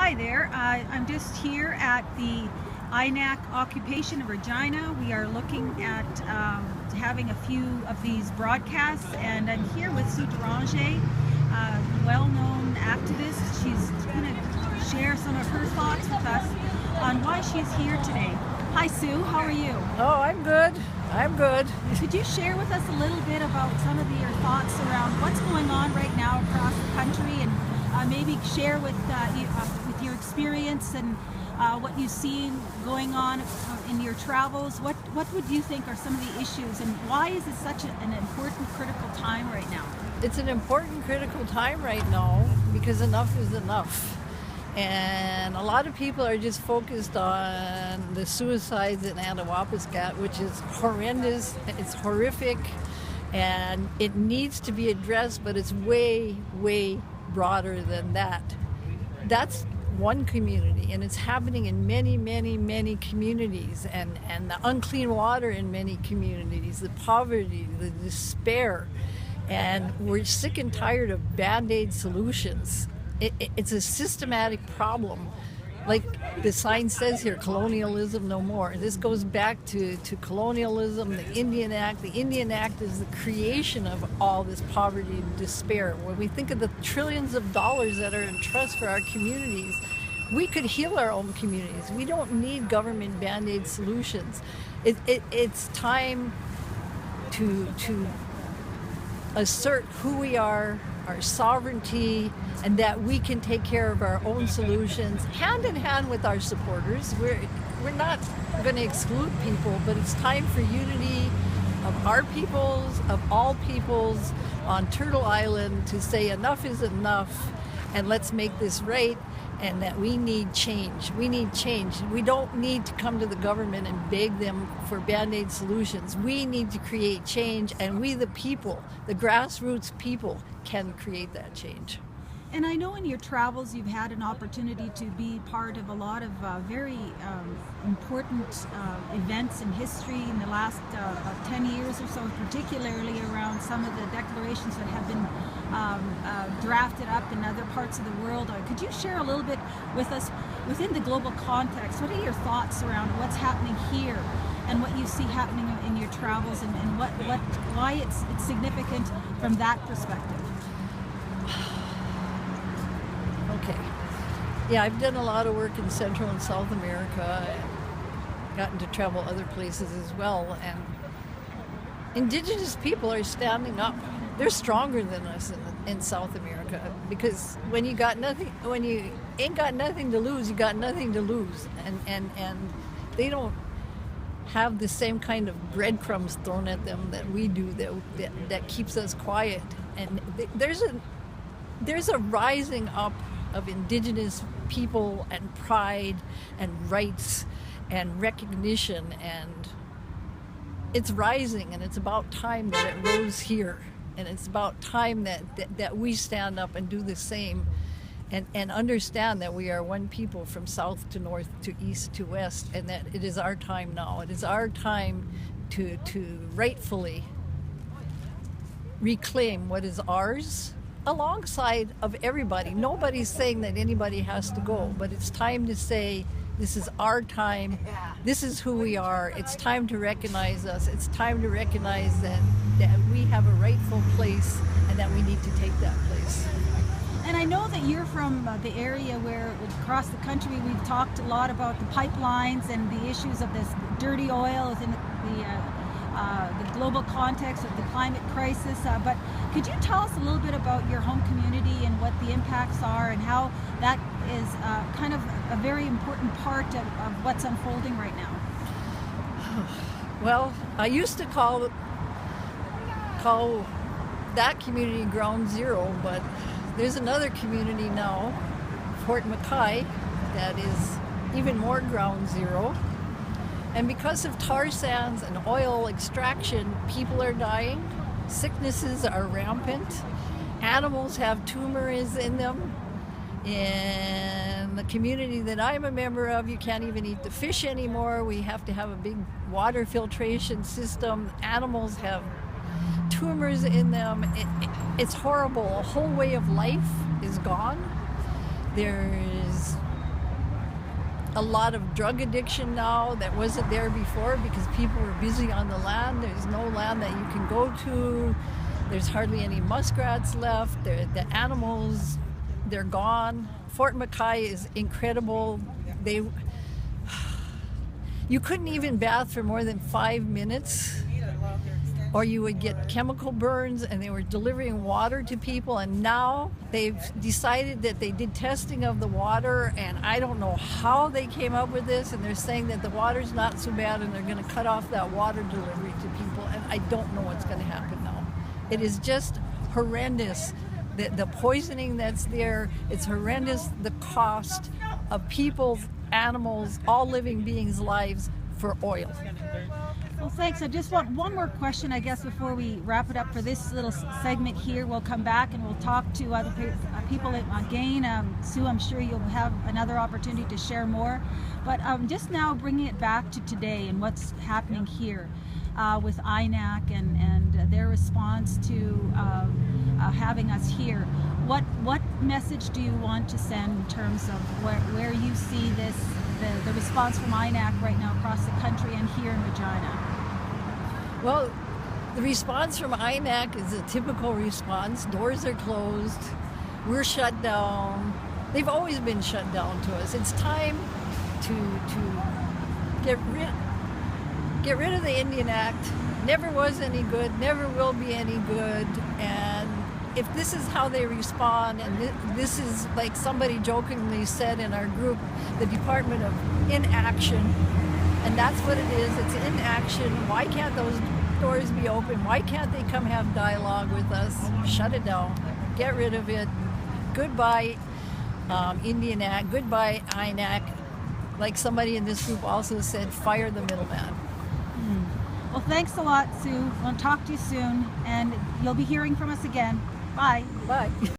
Hi there. I'm just here at the INAC occupation of Regina. We are looking at having a few of these broadcasts, and I'm here with Duranger, a well-known activist. She's going to share some of her thoughts with us on why she's here today. Hi Sue, how are you? Oh, I'm good. I'm good. Could you share with us a little bit about some of your thoughts around what's going on right now across the country, and maybe share with your experience and what you see going on in your travels? What would you think are some of the issues, and why is it such an important, critical time right now? It's an important, critical time right now because enough is enough. And a lot of people are just focused on the suicides in Attawapiskat, which is horrendous, it's horrific, and it needs to be addressed, but it's way, way broader than that. That's one community, and it's happening in many, many, many communities, and the unclean water in many communities, the poverty, the despair, and we're sick and tired of band-aid solutions. It's a systematic problem. Like the sign says here, colonialism no more. This goes back to colonialism, the Indian Act. The Indian Act is the creation of all this poverty and despair. When we think of the trillions of dollars that are in trust for our communities, we could heal our own communities. We don't need government band-aid solutions. It's time to assert who we are, our sovereignty, and that we can take care of our own solutions hand in hand with our supporters. We're not going to exclude people, but it's time for unity of our peoples, of all peoples on Turtle Island, to say enough is enough and let's make this right, and that we need change. We need change. We don't need to come to the government and beg them for band-aid solutions. We need to create change, and we the people, the grassroots people, can create that change. And I know in your travels you've had an opportunity to be part of a lot of very important events in history in the last 10 years or so, particularly around some of the declarations that have been drafted up in other parts of the world. Could you share a little bit with us within the global context? What are your thoughts around what's happening here and what you see happening in your travels, and why it's significant from that perspective? Okay. Yeah, I've done a lot of work in Central and South America and gotten to travel other places as well. And indigenous people are standing up. They're stronger than us in South America, because when you ain't got nothing to lose, you got nothing to lose. And they don't have the same kind of breadcrumbs thrown at them that we do that keeps us quiet. And there's a rising up of indigenous people and pride and rights and recognition, and it's rising, and it's about time that it rose here, and it's about time that we stand up and do the same, and understand that we are one people from south to north to east to west, and that it is our time now. It is our time to rightfully reclaim what is ours, alongside of everybody. Nobody's saying that anybody has to go, but it's time to say, this is our time, this is who we are, it's time to recognize us, it's time to recognize that we have a rightful place and that we need to take that place. And I know that you're from the area where across the country we've talked a lot about the pipelines and the issues of this dirty oil within the global context of the climate crisis, but could you tell us a little bit about your home community and what the impacts are, and how that is kind of a very important part of what's unfolding right now? Well, I used to call that community Ground Zero, but there's another community now, Fort McKay, that is even more Ground Zero. And because of tar sands and oil extraction, people are dying, sicknesses are rampant, animals have tumors in them. In the community that I'm a member of, you can't even eat the fish anymore. We have to have a big water filtration system. Animals have tumors in them. It's horrible. A whole way of life is gone. There's a lot of drug addiction now that wasn't there before because people were busy on the land. There's no land that you can go to. There's hardly any muskrats left. The animals, they're gone. Fort McKay is incredible. You couldn't even bath for more than 5 minutes, or you would get chemical burns, and they were delivering water to people. And now they've decided that they did testing of the water, and I don't know how they came up with this, and they're saying that the water's not so bad and they're going to cut off that water delivery to people, and I don't know what's going to happen now. It is just horrendous. The poisoning that's there, it's horrendous. The cost of people's, animals, all living beings' lives for oil. Well, thanks. I just want one more question, I guess, before we wrap it up for this little segment here. We'll come back and we'll talk to other people again. Sue, I'm sure you'll have another opportunity to share more. But just now bringing it back to today and what's happening here with INAC and their response to having us here. What message do you want to send in terms of where you see this, the response from INAC right now across the country and here in Regina? Well, the response from INAC is a typical response. Doors are closed. We're shut down. They've always been shut down to us. It's time to get rid of the Indian Act. Never was any good, never will be any good. And if this is how they respond, and this is like somebody jokingly said in our group, the Department of Inaction, and that's what it is. It's inaction. Why can't those doors be open? Why can't they come have dialogue with us? Shut it down. Get rid of it. Goodbye, Indian Act. Goodbye, INAC. Like somebody in this group also said, fire the middleman. Well, thanks a lot, Sue. We'll talk to you soon, and you'll be hearing from us again. Bye. Bye.